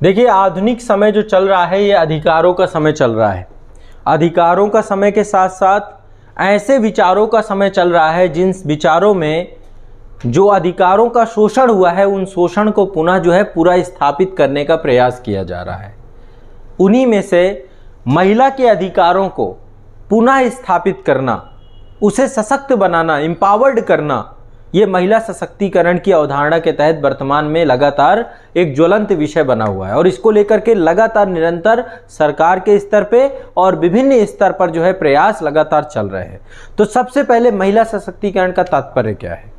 देखिए, आधुनिक समय जो चल रहा है ये अधिकारों का समय चल रहा है। अधिकारों का समय के साथ साथ ऐसे विचारों का समय चल रहा है जिन विचारों में जो अधिकारों का शोषण हुआ है उन शोषण को पुनः जो है पूरा स्थापित करने का प्रयास किया जा रहा है। उन्हीं में से महिला के अधिकारों को पुनः स्थापित करना, उसे सशक्त बनाना, एम्पावर्ड करना, ये महिला सशक्तिकरण की अवधारणा के तहत वर्तमान में लगातार एक ज्वलंत विषय बना हुआ है और इसको लेकर के लगातार निरंतर सरकार के स्तर पे और विभिन्न स्तर पर जो है प्रयास लगातार चल रहे हैं। तो सबसे पहले महिला सशक्तिकरण का तात्पर्य क्या है?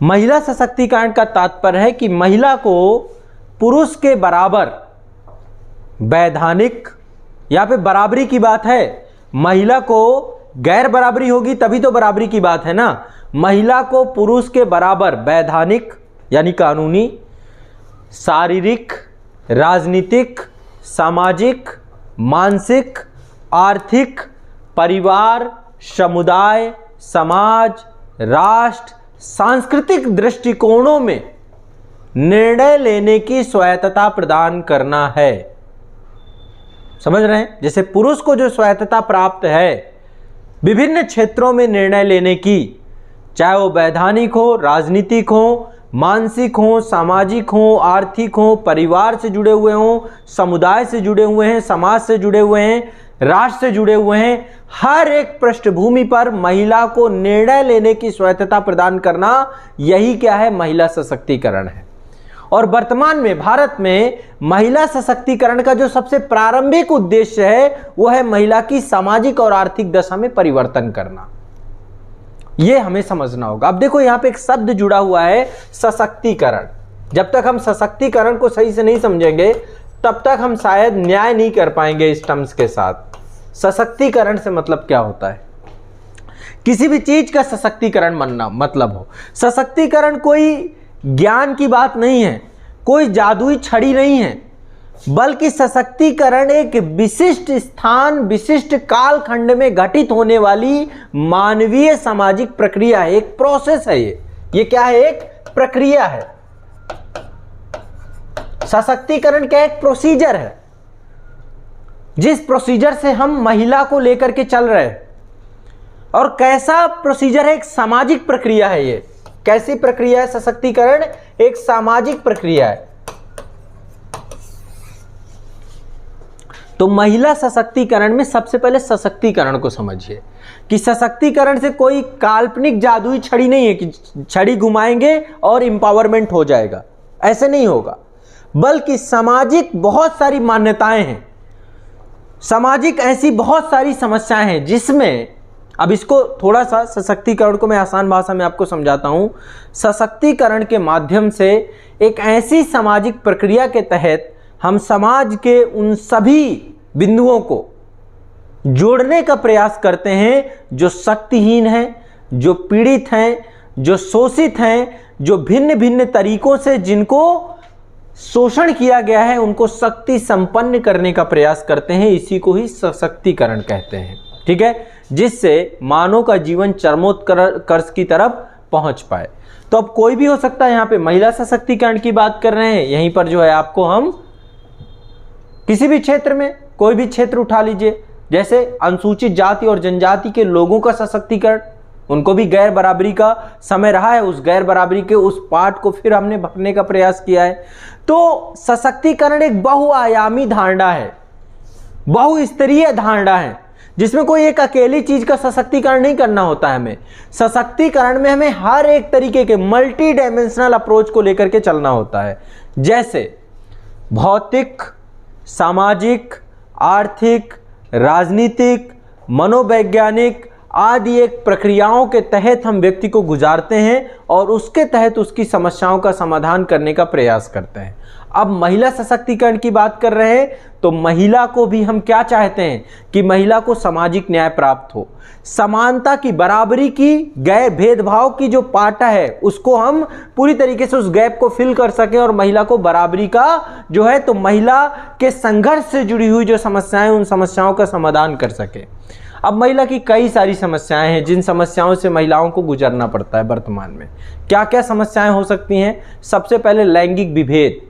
महिला सशक्तिकरण का तात्पर्य है कि महिला को पुरुष के बराबर वैधानिक, यहाँ पे बराबरी की बात है, महिला को गैर बराबरी होगी तभी तो बराबरी की बात है ना। महिला को पुरुष के बराबर वैधानिक यानी कानूनी, शारीरिक, राजनीतिक, सामाजिक, मानसिक, आर्थिक, परिवार, समुदाय, समाज, राष्ट्र, सांस्कृतिक दृष्टिकोणों में निर्णय लेने की स्वायत्तता प्रदान करना है। समझ रहे हैं? जैसे पुरुष को जो स्वायत्तता प्राप्त है विभिन्न क्षेत्रों में निर्णय लेने की, चाहे वो वैधानिक हो, राजनीतिक हो, मानसिक हो, सामाजिक हो, आर्थिक हो, परिवार से जुड़े हुए हो, समुदाय से जुड़े हुए हैं, समाज से जुड़े हुए हैं, राष्ट्र से जुड़े हुए हैं, हर एक पृष्ठभूमि पर महिला को निर्णय लेने की स्वायत्तता प्रदान करना, यही क्या है? महिला सशक्तिकरण है। और वर्तमान में भारत में महिला सशक्तिकरण का जो सबसे प्रारंभिक उद्देश्य है वो है महिला की सामाजिक और आर्थिक दशा में परिवर्तन करना। ये हमें समझना होगा। अब देखो, यहाँ पे एक शब्द जुड़ा हुआ है, सशक्तिकरण। जब तक हम सशक्तिकरण को सही से नहीं समझेंगे तब तक हम शायद न्याय नहीं कर पाएंगे इस टर्म्स के साथ। सशक्तिकरण से मतलब क्या होता है? किसी भी चीज का सशक्तिकरण बनना मतलब हो। सशक्तिकरण कोई ज्ञान की बात नहीं है, कोई जादुई छड़ी नहीं है, बल्कि सशक्तिकरण एक विशिष्ट स्थान, विशिष्ट कालखंड में घटित होने वाली मानवीय सामाजिक प्रक्रिया है, एक प्रोसेस है। ये क्या है? एक प्रक्रिया है। सशक्तिकरण क्या? एक प्रोसीजर है, जिस प्रोसीजर से हम महिला को लेकर के चल रहे हैं। और कैसा प्रोसीजर है? एक सामाजिक प्रक्रिया है। ये कैसी प्रक्रिया है? सशक्तिकरण एक सामाजिक प्रक्रिया है। तो महिला सशक्तिकरण में सबसे पहले सशक्तिकरण को समझिए कि सशक्तिकरण से कोई काल्पनिक जादुई छड़ी नहीं है कि छड़ी घुमाएंगे और एम्पावरमेंट हो जाएगा, ऐसे नहीं होगा। बल्कि सामाजिक बहुत सारी मान्यताएं हैं, सामाजिक ऐसी बहुत सारी समस्याएं हैं जिसमें, अब इसको थोड़ा सा सशक्तिकरण को मैं आसान भाषा में आपको समझाता हूं। सशक्तिकरण के माध्यम से एक ऐसी सामाजिक प्रक्रिया के तहत हम समाज के उन सभी बिंदुओं को जोड़ने का प्रयास करते हैं जो शक्तिहीन हैं, जो पीड़ित हैं, जो शोषित हैं, जो भिन्न भिन्न तरीकों से जिनको शोषण किया गया है उनको शक्ति संपन्न करने का प्रयास करते हैं। इसी को ही सशक्तिकरण कहते हैं। ठीक है? जिससे मानव का जीवन चरमोत्कर्ष की तरफ पहुंच पाए। तो अब कोई भी हो सकता है, यहाँ पे महिला सशक्तिकरण की बात कर रहे हैं, यहीं पर जो है आपको हम किसी भी क्षेत्र में कोई भी क्षेत्र उठा लीजिए, जैसे अनुसूचित जाति और जनजाति के लोगों का सशक्तिकरण, उनको भी गैर बराबरी का समय रहा है, उस गैर बराबरी के उस पार्ट को फिर हमने भरने का प्रयास किया है। तो सशक्तिकरण एक बहुआयामी धारणा है, बहुस्तरीय धारणा है, जिसमें कोई एक अकेली चीज का सशक्तिकरण नहीं करना होता है। हमें सशक्तिकरण में हमें हर एक तरीके के मल्टी डायमेंशनल अप्रोच को लेकर के चलना होता है, जैसे भौतिक, सामाजिक, आर्थिक, राजनीतिक, मनोवैज्ञानिक आदि एक प्रक्रियाओं के तहत हम व्यक्ति को गुजारते हैं और उसके तहत उसकी समस्याओं का समाधान करने का प्रयास करते हैं। अब महिला सशक्तिकरण की बात कर रहे हैं तो महिला को भी हम क्या चाहते हैं कि महिला को सामाजिक न्याय प्राप्त हो, समानता की, बराबरी की, गैर भेदभाव की जो पाटा है उसको हम पूरी तरीके से उस गैप को फिल कर सकें और महिला को बराबरी का जो है तो महिला के संघर्ष से जुड़ी हुई जो समस्याएं उन समस्याओं का समाधान कर सके। अब महिला की कई सारी समस्याएं हैं जिन समस्याओं से महिलाओं को गुजरना पड़ता है वर्तमान में। क्या क्या समस्याएं हो सकती हैं? सबसे पहले लैंगिक विभेद,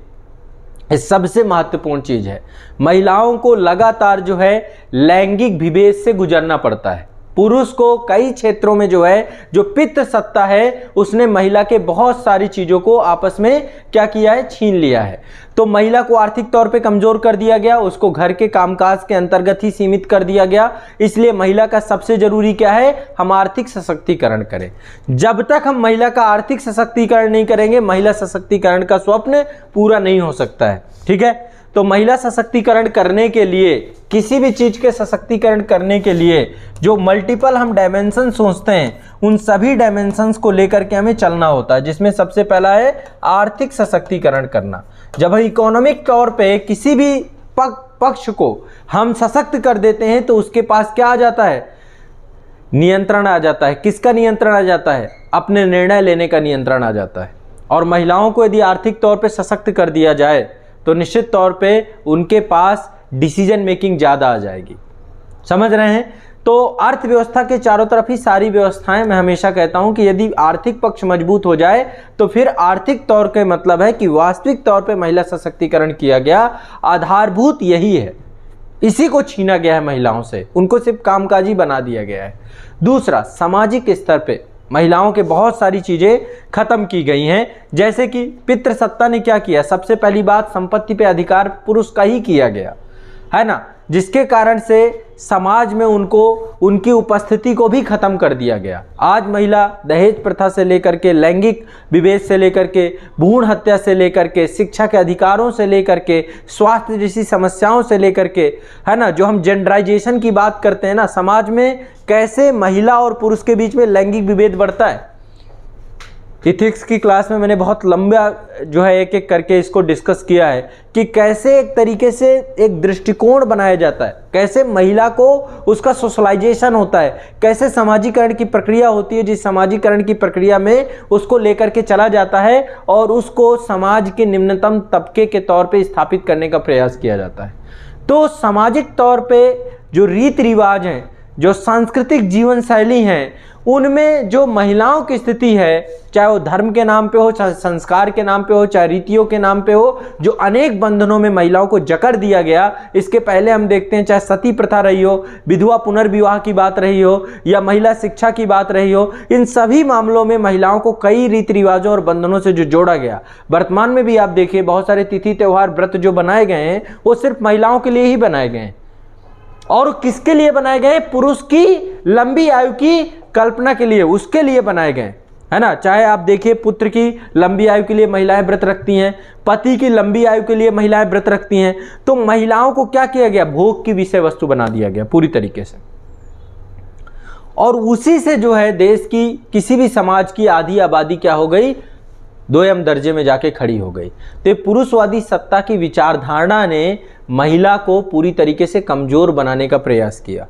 ये सबसे महत्वपूर्ण चीज है। महिलाओं को लगातार जो है लैंगिक विभेद से गुजरना पड़ता है। पुरुष को कई क्षेत्रों में जो है जो पितृ सत्ता है उसने महिला के बहुत सारी चीजों को आपस में क्या किया है, छीन लिया है। तो महिला को आर्थिक तौर पे कमजोर कर दिया गया, उसको घर के कामकाज के अंतर्गत ही सीमित कर दिया गया। इसलिए महिला का सबसे जरूरी क्या है, हम आर्थिक सशक्तिकरण करें। जब तक हम महिला का आर्थिक सशक्तिकरण नहीं करेंगे, महिला सशक्तिकरण का स्वप्न पूरा नहीं हो सकता है। ठीक है, तो महिला सशक्तिकरण करने के लिए, किसी भी चीज के सशक्तिकरण करने के लिए जो मल्टीपल हम डायमेंशन सोचते हैं, उन सभी डायमेंशंस को लेकर के हमें चलना होता है, जिसमें सबसे पहला है आर्थिक सशक्तिकरण करना। जब हम इकोनॉमिक तौर पे किसी भी पक्ष को हम सशक्त कर देते हैं तो उसके पास क्या आ जाता है, नियंत्रण आ जाता है। किसका नियंत्रण आ जाता है, अपने निर्णय लेने का नियंत्रण आ जाता है। और महिलाओं को यदि आर्थिक तौर पे सशक्त कर दिया जाए तो निश्चित तौर पे उनके पास डिसीजन मेकिंग ज़्यादा आ जाएगी। समझ रहे हैं? तो अर्थव्यवस्था के चारों तरफ ही सारी व्यवस्थाएं, मैं हमेशा कहता हूं कि यदि आर्थिक पक्ष मजबूत हो जाए तो फिर आर्थिक तौर के मतलब है कि वास्तविक तौर पे महिला सशक्तिकरण किया गया। आधारभूत यही है, इसी को छीना गया है महिलाओं से, उनको सिर्फ कामकाजी बना दिया गया है। दूसरा, सामाजिक स्तर पे महिलाओं के बहुत सारी चीजें खत्म की गई हैं। जैसे कि पितृसत्ता ने क्या किया, सबसे पहली बात, संपत्ति पे अधिकार पुरुष का ही किया गया है ना, जिसके कारण से समाज में उनको, उनकी उपस्थिति को भी खत्म कर दिया गया। आज महिला दहेज प्रथा से लेकर के, लैंगिक विभेद से लेकर के, भ्रूण हत्या से लेकर के, शिक्षा के अधिकारों से लेकर के, स्वास्थ्य जैसी समस्याओं से लेकर के, है ना, जो हम जेंडराइजेशन की बात करते हैं ना, समाज में कैसे महिला और पुरुष के बीच में लैंगिक विभेद बढ़ता है। इथिक्स की क्लास में मैंने बहुत लंबा जो है एक एक करके इसको डिस्कस किया है कि कैसे एक तरीके से एक दृष्टिकोण बनाया जाता है, कैसे महिला को उसका सोशलाइजेशन होता है, कैसे सामाजिकरण की प्रक्रिया होती है, जिस सामाजिकरण की प्रक्रिया में उसको लेकर के चला जाता है और उसको समाज के निम्नतम तबके के तौर पे स्थापित करने का प्रयास किया जाता है। तो सामाजिक तौर पे जो रीति रिवाज हैं, जो सांस्कृतिक जीवन शैली हैं, उनमें जो महिलाओं की स्थिति है, चाहे वो धर्म के नाम पे हो, चाहे संस्कार के नाम पे हो, चाहे रीतियों के नाम पे हो, जो अनेक बंधनों में महिलाओं को जकड़ दिया गया। इसके पहले हम देखते हैं, चाहे सती प्रथा रही हो, विधवा पुनर्विवाह की बात रही हो, या महिला शिक्षा की बात रही हो, इन सभी मामलों में महिलाओं को कई रीति रिवाजों और बंधनों से जो जोड़ा गया। वर्तमान में भी आप देखिए, बहुत सारे तिथि त्योहार व्रत जो बनाए गए हैं वो सिर्फ महिलाओं के लिए ही बनाए गए हैं। और किसके लिए बनाए गए? पुरुष की लंबी आयु की कल्पना के लिए, उसके लिए बनाए गए, है ना। चाहे आप देखिए, पुत्र की लंबी आयु के लिए महिलाएं व्रत रखती हैं, पति की लंबी आयु के लिए महिलाएं व्रत रखती हैं। तो महिलाओं को क्या किया गया? भोग की विषय वस्तु बना दिया गया पूरी तरीके से। और उसी से जो है देश की, किसी भी समाज की आधी आबादी क्या हो गई? दोयम दर्जे में जाके खड़ी हो गई। तो पुरुषवादी सत्ता की विचारधारणा ने महिला को पूरी तरीके से कमजोर बनाने का प्रयास किया।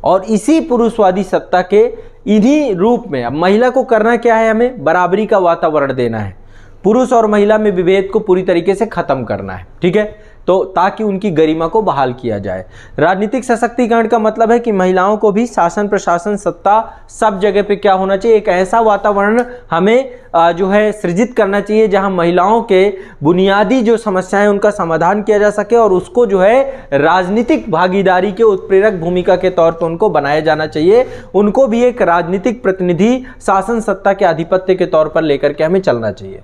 और इसी पुरुषवादी सत्ता के इन्हीं रूप में अब महिला को करना क्या है? हमें बराबरी का वातावरण देना है, पुरुष और महिला में विभेद को पूरी तरीके से खत्म करना है। ठीक है, तो ताकि उनकी गरिमा को बहाल किया जाए। राजनीतिक सशक्तिकरण का मतलब है कि महिलाओं को भी शासन, प्रशासन, सत्ता सब जगह पे क्या होना चाहिए? एक ऐसा वातावरण हमें जो है सृजित करना चाहिए जहां महिलाओं के बुनियादी जो समस्याएं उनका समाधान किया जा सके, और उसको जो है राजनीतिक भागीदारी के उत्प्रेरक भूमिका के तौर पर उनको बनाया जाना चाहिए। उनको भी एक राजनीतिक प्रतिनिधि शासन सत्ता के आधिपत्य के तौर पर लेकर के हमें चलना चाहिए।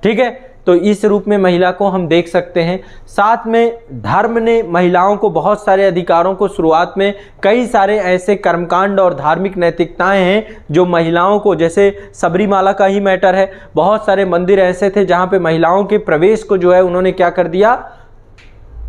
ठीक है, तो इस रूप में महिला को हम देख सकते हैं। साथ में धर्म ने महिलाओं को बहुत सारे अधिकारों को, शुरुआत में कई सारे ऐसे कर्मकांड और धार्मिक नैतिकताएं हैं जो महिलाओं को, जैसे सबरीमाला का ही मैटर है, बहुत सारे मंदिर ऐसे थे जहां पे महिलाओं के प्रवेश को जो है उन्होंने क्या कर दिया?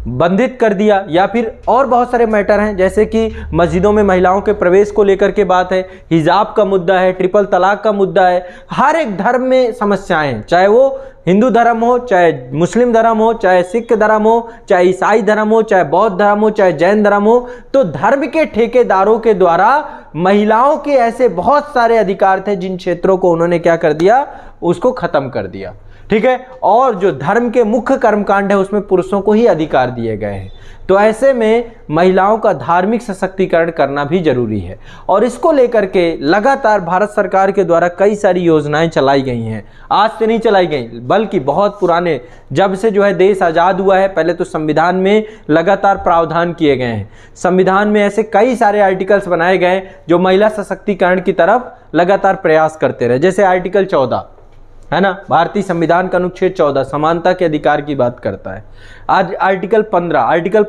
बंधित कर दिया। या फिर और बहुत सारे मैटर हैं, जैसे कि मस्जिदों में महिलाओं के प्रवेश को लेकर के बात है, हिजाब का मुद्दा है, ट्रिपल तलाक का मुद्दा है। हर एक धर्म में समस्याएं हैं, चाहे वो हिंदू धर्म हो, चाहे मुस्लिम धर्म हो, चाहे सिख धर्म हो, चाहे ईसाई धर्म हो, चाहे बौद्ध धर्म हो, चाहे जैन धर्म हो। तो धर्म के ठेकेदारों के द्वारा महिलाओं के ऐसे बहुत सारे अधिकार थे जिन क्षेत्रों को उन्होंने क्या कर दिया? उसको खत्म कर दिया। ठीक है, और जो धर्म के मुख्य कर्मकांड है उसमें पुरुषों को ही अधिकार दिए गए हैं। तो ऐसे में महिलाओं का धार्मिक सशक्तिकरण करना भी जरूरी है, और इसको लेकर के लगातार भारत सरकार के द्वारा कई सारी योजनाएं चलाई गई हैं। आज से नहीं चलाई गई, बल्कि बहुत पुराने, जब से जो है देश आज़ाद हुआ है, पहले तो संविधान में लगातार प्रावधान किए गए हैं। संविधान में ऐसे कई सारे आर्टिकल्स बनाए गए जो महिला सशक्तिकरण की तरफ लगातार प्रयास करते रहे। जैसे आर्टिकल 14 है ना, भारतीय संविधान का अनुच्छेद 14 समानता के अधिकार की बात करता है। आज आर्टिकल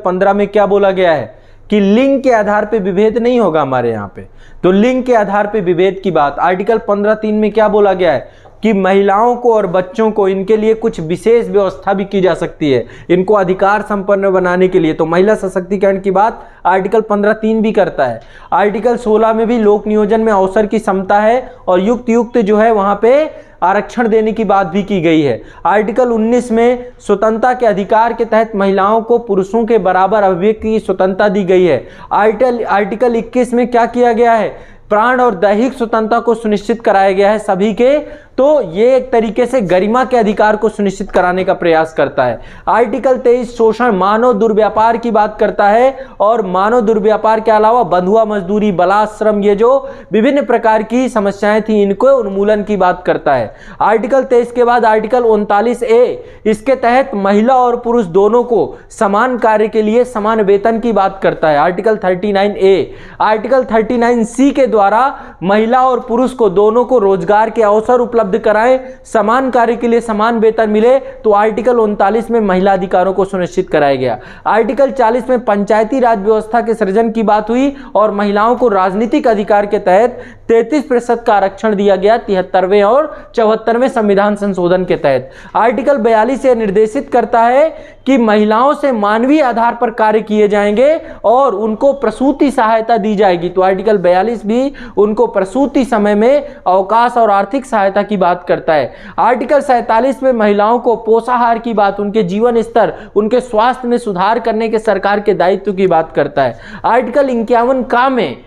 15 में क्या बोला गया है कि लिंग के आधार पे विभेद नहीं होगा हमारे यहाँ पे, तो लिंग के आधार पे विभेद की बात। आर्टिकल 15(3) में क्या बोला गया है कि महिलाओं को और बच्चों को इनके लिए कुछ विशेष व्यवस्था भी की जा सकती है, इनको अधिकार संपन्न बनाने के लिए। तो महिला सशक्तिकरण की बात आर्टिकल 15(3) भी करता है। आर्टिकल 16 में भी लोक नियोजन में अवसर की समता है और युक्त जो है वहाँ पे आरक्षण देने की बात भी की गई है। आर्टिकल 19 में स्वतंत्रता के अधिकार के तहत महिलाओं को पुरुषों के बराबर अभिव्यक्ति की स्वतंत्रता दी गई है। आर्टिकल 21 में क्या किया गया है, प्राण और दैहिक स्वतंत्रता को सुनिश्चित कराया गया है सभी के। तो ये एक तरीके से गरिमा के अधिकार को सुनिश्चित कराने का प्रयास करता है। आर्टिकल 23 शोषण मानव दुर्व्यापार की बात करता है, और मानव दुर्व्यापार के अलावा बंधुआ मजदूरी, बलाश्रम, ये जो विभिन्न प्रकार की समस्याएं थी इनको उन्मूलन की बात करता है। आर्टिकल 23 के बाद आर्टिकल 39A, इसके तहत महिला और पुरुष दोनों को समान कार्य के लिए समान वेतन की बात करता है। आर्टिकल 39A, आर्टिकल 39C के द्वारा महिला और पुरुष को दोनों को रोजगार के अवसर उपलब्ध कराएं, समान कार्य के लिए समान वेतन मिले। तो आर्टिकल 39 में महिला अधिकारों को सुनिश्चित कराया गया। आर्टिकल 40 में पंचायती राज व्यवस्था के सृजन की बात हुई और महिलाओं को राजनीतिक अधिकार के तहत 33% का आरक्षण दिया गया 73वें और 74वें संविधान संशोधन के तहत। आर्टिकल 42 यह निर्देशित करता है कि महिलाओं से मानवीय आधार पर कार्य किए जाएंगे और उनको प्रसूति सहायता दी जाएगी। तो आर्टिकल 42 भी उनको प्रसूति समय में अवकाश और आर्थिक सहायता की बात करता है। आर्टिकल 47 में महिलाओं को पोषाहार की बात, उनके जीवन स्तर, उनके स्वास्थ्य में सुधार करने के सरकार के दायित्व की बात करता है। आर्टिकल 51 में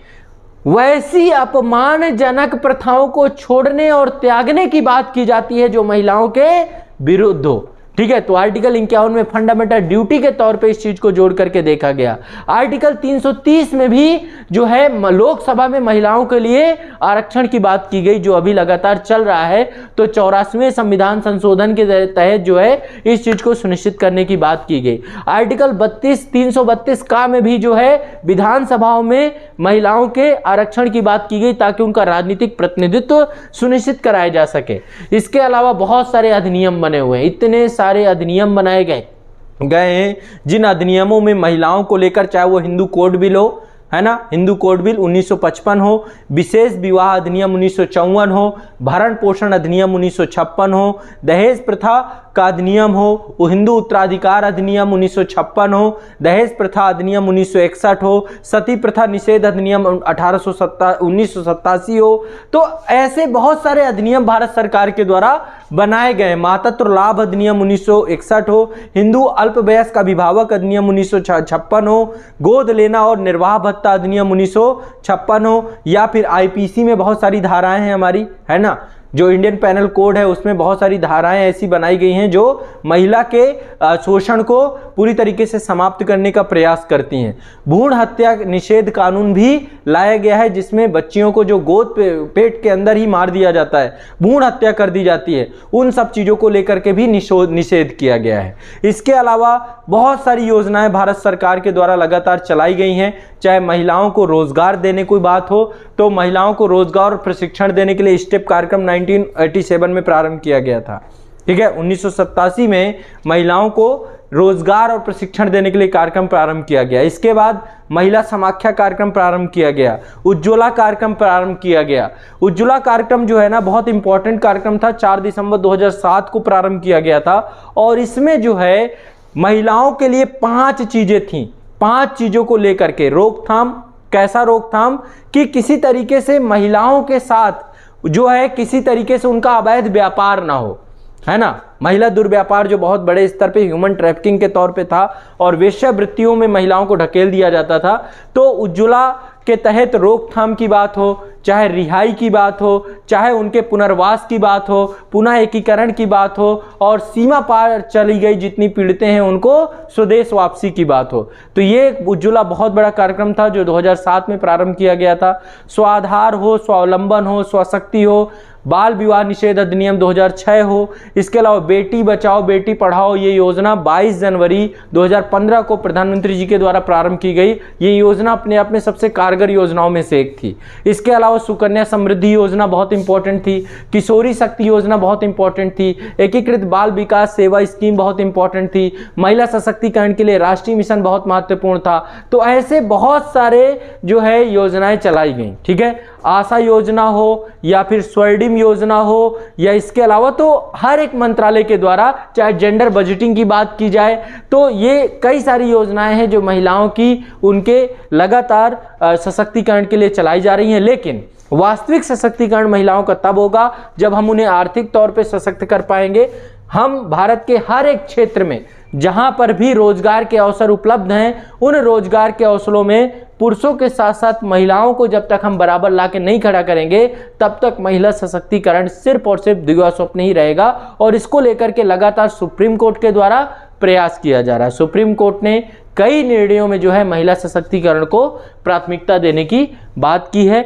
वैसी अपमानजनक प्रथाओं को छोड़ने और त्यागने की बात की जाती है जो महिलाओं के विरुद्ध हो। ठीक है, तो आर्टिकल 51 में फंडामेंटल ड्यूटी के तौर पे इस चीज को जोड़ करके देखा गया। आर्टिकल 330 में भी जो है लोकसभा में महिलाओं के लिए आरक्षण की बात की गई, जो अभी लगातार चल रहा है। तो 84वें संविधान संशोधन के तहत जो है इस चीज को सुनिश्चित करने की बात की गई। आर्टिकल 332 का में भी जो है विधानसभाओं में महिलाओं के आरक्षण की बात की गई ताकि उनका राजनीतिक प्रतिनिधित्व सुनिश्चित कराया जा सके। इसके अलावा बहुत सारे अधिनियम बने हुए हैं, इतने सारे अधिनियम बनाए गए हैं जिन अधिनियमों में महिलाओं को लेकर, चाहे वो हिंदू कोड बिल हो, है ना, हिंदू कोड बिल 1955 हो, विशेष विवाह अधिनियम 1954 हो, भरण पोषण अधिनियम 1956 हो, दहेज प्रथा का अधिनियम हो, वो हिंदू उत्तराधिकार अधिनियम 1956 हो, दहेज प्रथा अधिनियम 1961 हो, सती प्रथा निषेध अधिनियम 1987 हो। तो ऐसे बहुत सारे अधिनियम भारत सरकार के द्वारा बनाए गए। मातृत्व लाभ अधिनियम 1961 हो, हिंदू अल्पवयस्क अभिभावक अधिनियम 1956 हो, गोद लेना और निर्वाह भत्ता अधिनियम 1956 हो, या फिर आईपीसी में बहुत सारी धाराएं हैं हमारी, है ना, जो इंडियन पैनल कोड है उसमें बहुत सारी धाराएं ऐसी बनाई गई हैं जो महिला के शोषण को पूरी तरीके से समाप्त करने का प्रयास करती हैं। भ्रूण हत्या निषेध कानून भी लाया गया है जिसमें बच्चियों को जो गोद पेट के अंदर ही मार दिया जाता है, भ्रूण हत्या कर दी जाती है, उन सब चीज़ों को लेकर के भी निषेध किया गया है। इसके अलावा बहुत सारी योजनाएं भारत सरकार के द्वारा लगातार चलाई गई हैं। चाहे महिलाओं को रोजगार देने की बात हो तो महिलाओं को रोजगार और प्रशिक्षण देने के लिए स्टेप कार्यक्रम 1987 में प्रारंभ किया गया था। ठीक है, 1987 में महिलाओं को रोजगार और प्रशिक्षण देने के लिए कार्यक्रम प्रारंभ किया गया। इसके बाद महिला समाख्या कार्यक्रम प्रारंभ किया गया, उज्ज्वला कार्यक्रम प्रारंभ किया गया। उज्ज्वला कार्यक्रम जो है ना बहुत इंपॉर्टेंट कार्यक्रम था, 4 दिसंबर 2007 को प्रारंभ किया गया था और इसमें जो है महिलाओं के लिए 5 चीजें थीं। 5 चीजों को लेकर के रोकथाम, कैसा रोकथाम कि किसी तरीके से महिलाओं के साथ जो है किसी तरीके से उनका अवैध व्यापार ना हो, है ना, महिला दुर्व्यापार जो बहुत बड़े स्तर पे ह्यूमन ट्रैफिकिंग के तौर पे था और वेश्यावृत्तियों में महिलाओं को ढकेल दिया जाता था। तो उज्ज्वला के तहत रोकथाम की बात हो, चाहे रिहाई की बात हो, चाहे उनके पुनर्वास की बात हो, पुनः एकीकरण की बात हो, और सीमा पार चली गई जितनी पीड़ितें हैं उनको स्वदेश वापसी की बात हो। तो ये एक उज्ज्वला बहुत बड़ा कार्यक्रम था जो 2007 में प्रारंभ किया गया था। स्वाधार हो, स्वावलंबन हो, स्वशक्ति हो, बाल विवाह निषेध अधिनियम 2006 हो, इसके अलावा बेटी बचाओ बेटी पढ़ाओ ये योजना 22 जनवरी 2015 को प्रधानमंत्री जी के द्वारा प्रारंभ की गई। ये योजना अपने आप में सबसे कारगर योजनाओं में से एक थी। इसके अलावा सुकन्या समृद्धि योजना बहुत इंपॉर्टेंट थी, किशोरी शक्ति योजना बहुत इंपॉर्टेंट थी, एकीकृत बाल विकास सेवा स्कीम बहुत इंपॉर्टेंट थी, महिला सशक्तिकरण के लिए राष्ट्रीय मिशन बहुत महत्वपूर्ण था। तो ऐसे बहुत सारे जो है योजनाएं चलाई गई। ठीक है, आशा योजना हो या फिर स्वर्णिम योजना हो, या इसके अलावा तो हर एक मंत्रालय के द्वारा, चाहे जेंडर बजटिंग की बात की जाए, तो ये कई सारी योजनाएं हैं जो महिलाओं की उनके लगातार सशक्तिकरण के लिए चलाई जा रही हैं। लेकिन वास्तविक सशक्तिकरण महिलाओं का तब होगा जब हम उन्हें आर्थिक तौर पे सशक्त कर पाएंगे। हम भारत के हर एक क्षेत्र में जहां पर भी रोजगार के अवसर उपलब्ध हैं, उन रोजगार के अवसरों में पुरुषों के साथ साथ महिलाओं को जब तक हम बराबर लाके नहीं खड़ा करेंगे, तब तक महिला सशक्तिकरण सिर्फ और सिर्फ दिव्या स्वप्न ही रहेगा। और इसको लेकर के लगातार सुप्रीम कोर्ट के द्वारा प्रयास किया जा रहा है। सुप्रीम कोर्ट ने कई निर्णयों में जो है महिला सशक्तिकरण को प्राथमिकता देने की बात की है।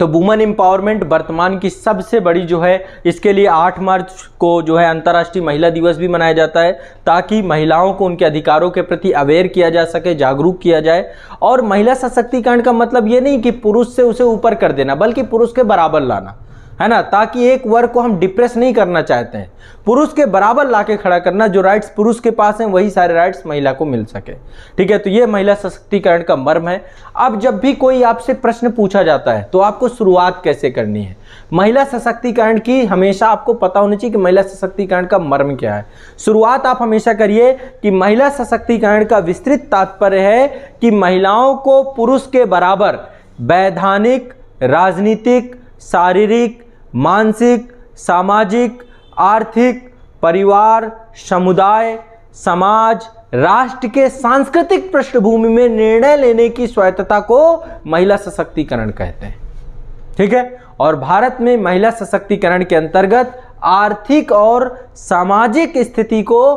तो वुमेन एम्पावरमेंट वर्तमान की सबसे बड़ी जो है, इसके लिए 8 मार्च को जो है अंतर्राष्ट्रीय महिला दिवस भी मनाया जाता है, ताकि महिलाओं को उनके अधिकारों के प्रति अवेयर किया जा सके, जागरूक किया जाए। और महिला सशक्तिकरण का मतलब ये नहीं कि पुरुष से उसे ऊपर कर देना, बल्कि पुरुष के बराबर लाना, है ना, ताकि एक वर्ग को हम डिप्रेस नहीं करना चाहते हैं, पुरुष के बराबर लाके खड़ा करना। जो राइट्स पुरुष के पास हैं वही सारे राइट्स महिला को मिल सके। ठीक है, तो ये महिला सशक्तिकरण का मर्म है। अब जब भी कोई आपसे प्रश्न पूछा जाता है तो आपको शुरुआत कैसे करनी है महिला सशक्तिकरण की, हमेशा आपको पता होना चाहिए कि महिला सशक्तिकरण का मर्म क्या है। शुरुआत आप हमेशा करिए कि महिला सशक्तिकरण का विस्तृत तात्पर्य है कि महिलाओं को पुरुष के बराबर वैधानिक, राजनीतिक, शारीरिक, मानसिक, सामाजिक, आर्थिक, परिवार, समुदाय, समाज, राष्ट्र के सांस्कृतिक पृष्ठभूमि में निर्णय लेने की स्वायत्तता को महिला सशक्तिकरण कहते हैं। ठीक है, और भारत में महिला सशक्तिकरण के अंतर्गत आर्थिक और सामाजिक स्थिति को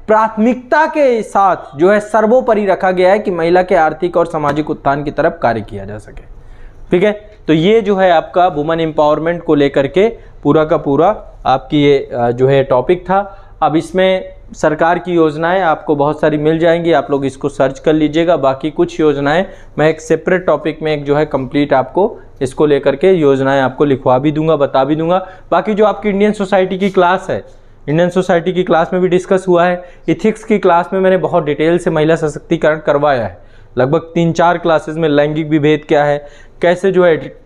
प्राथमिकता के साथ जो है सर्वोपरि रखा गया है कि महिला के आर्थिक और सामाजिक उत्थान की तरफ कार्य किया जा सके। ठीक है, तो ये जो है आपका वुमेन एम्पावरमेंट को लेकर के पूरा का पूरा आपकी ये जो है टॉपिक था। अब इसमें सरकार की योजनाएं आपको बहुत सारी मिल जाएंगी, आप लोग इसको सर्च कर लीजिएगा। बाकी कुछ योजनाएं मैं एक सेपरेट टॉपिक में एक जो है कंप्लीट आपको इसको लेकर के योजनाएं आपको लिखवा भी दूंगा, बता भी दूंगा। बाकी जो आपकी इंडियन सोसाइटी की क्लास है, इंडियन सोसाइटी की क्लास में भी डिस्कस हुआ है। इथिक्स की क्लास में मैंने बहुत डिटेल से महिला सशक्तिकरण करवाया है, लगभग 3-4 क्लासेस में। लैंगिक विभेद क्या है, कैसे जो है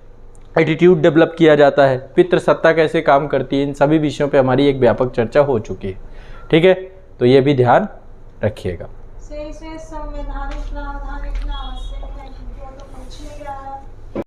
एटीट्यूड डेवलप किया जाता है, पितृसत्ता कैसे काम करती है, इन सभी विषयों पे हमारी एक व्यापक चर्चा हो चुकी है। ठीक है, तो ये भी ध्यान रखिएगा। संवैधानिक प्रावधान